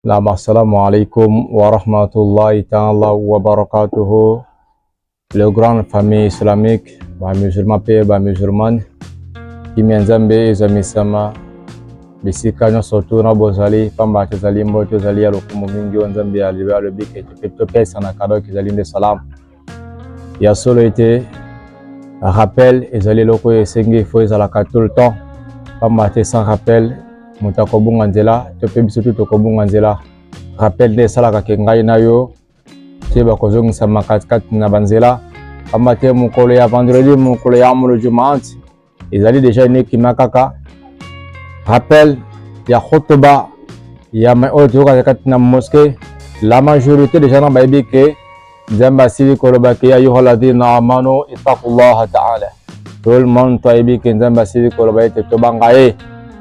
Assalamu alaikum wa rahmatullahi ta'ala wa barakatuhu. Le grand famille islamique, ba musulman pe ba musulmane, Kimianzambe ezamisama bisika nyonso tuna bozali pamba tezali mboto zali ya lokumu mingi wanzambe ya liba le bike to pesa na kado kizali nde salam ya solo ete rappel ezali loko esengi fo ezalaka tout le temps pamba te sans rappel mutako bunga nzela to pe biso to kobunga nzela rappel nde salaka ke ngai na yo te bakozongisa makatikati na banzela pamba te mokolo ya vendredi mokolo ya amolo jumaanti ezali déjà neki makaka rappel ya khotoba ya maoto kati na mosquée. La majorité des gens bayibi ke nzamba sili koloba ke ya yuhaladina amanu ittaqullaha ta'ala. Tout le monde bayibi ke nzamba sili koloba ete tobanga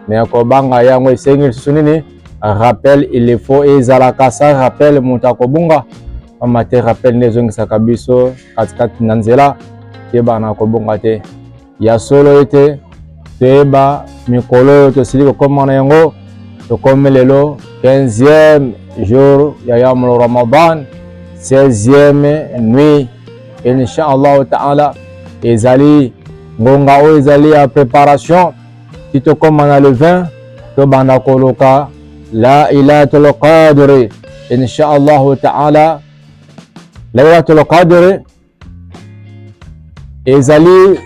mais ko banga yango esengi sunini rappel il faut ezalaka sa rappel mutako bunga amate rappel nezongisa kabiso katikati na nzela ke bana ko bunga te ya solo ete teba mikolo to sili ko mana yango to comme lelo 15e jour ya yamul Ramadan 16e nuit inshallah ta'ala ezali ngonga o ezali ya préparation tito comme le 20 to banda koloka la ilahatul qadr inshallah ta'ala la ilahatul qadr ezali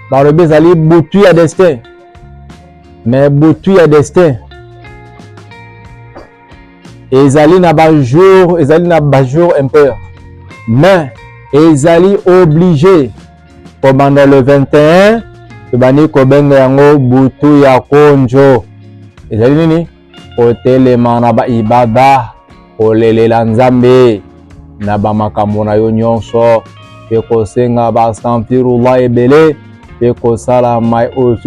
par le bezali boutu ya destin mais boutu ya destin ezali na ba jour impair mais ezali obligé pendant le 21 tobani kobenga yango boutu ya konjo ezali nini otelema na ba ibada olelela nzambe na ba makambo na yo nyonso pe kosenga ba astaghfirullah ebele pe kosala mai oyo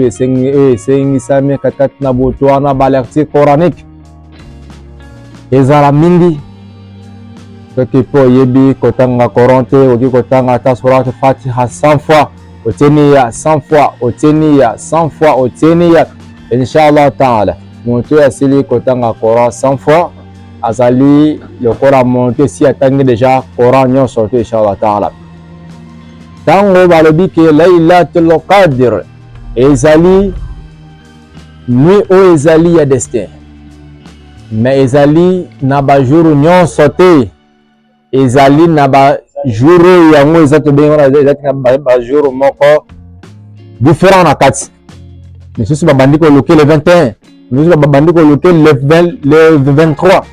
esengi sami katikati na butu wana ba lecture coranique ezala mingi soki po oyebi kotanga Coran te oki kotanga ata surat Fatiha 100 fois oteni ya 100 fois oteni ya 100 fois oteni ya inshallah ta'ala moto asili kotanga Coran 100 fois azali lokola moto si atangi déjà Coran nyonso te inshallah ta'ala tango balobi ke laylatul qadr ezali nuit o ezali ya destin mais ezali na ba jour nyonso te ezali na ba jour yango ezatu benga ezati na ba jour moko différent na kati misusu babandi ko loke le 21 misusu babandi ko loke le 23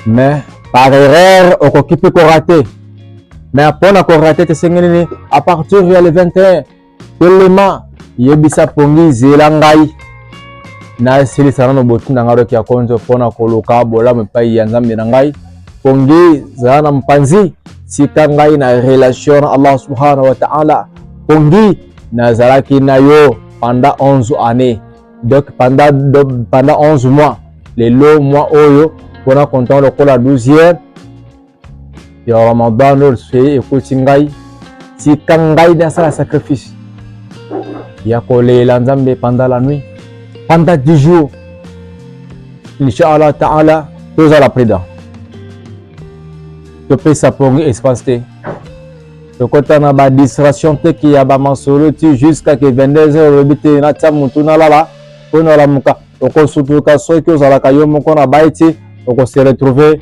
mais par erreur okokipe ko rater mais pona ko rater te sengeni à partir ya le 21 tellement yebisa pongi zela ngai na sili sarano botu na ngaro kia konzo pona koluka bola mpai ya nzambe na ngai pongi zana mpanzi sika ngai na relation na Allah subhanahu wa ta'ala pongi na zaraki na yo pendant 11 années donc pendant 11 mois les lo mois oyo pona content le kola 12e ya Ramadan le fait écoute ngai sika ngai na sala sacrifice ya kolela nzambe pendant la nuit pendant 10 jours inshallah ta'ala tous à la prudence to pesa pongi espace te to kota na ba distraction te ki ya ba masolo ti jusqu'à que 22h robite na tsamuntu na lala pona la muka to ko sutuka soki ozala kayo moko na baiti to ko se retrouver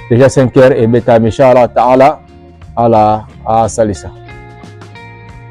déjà 5h et beta inshallah ta'ala ala salisa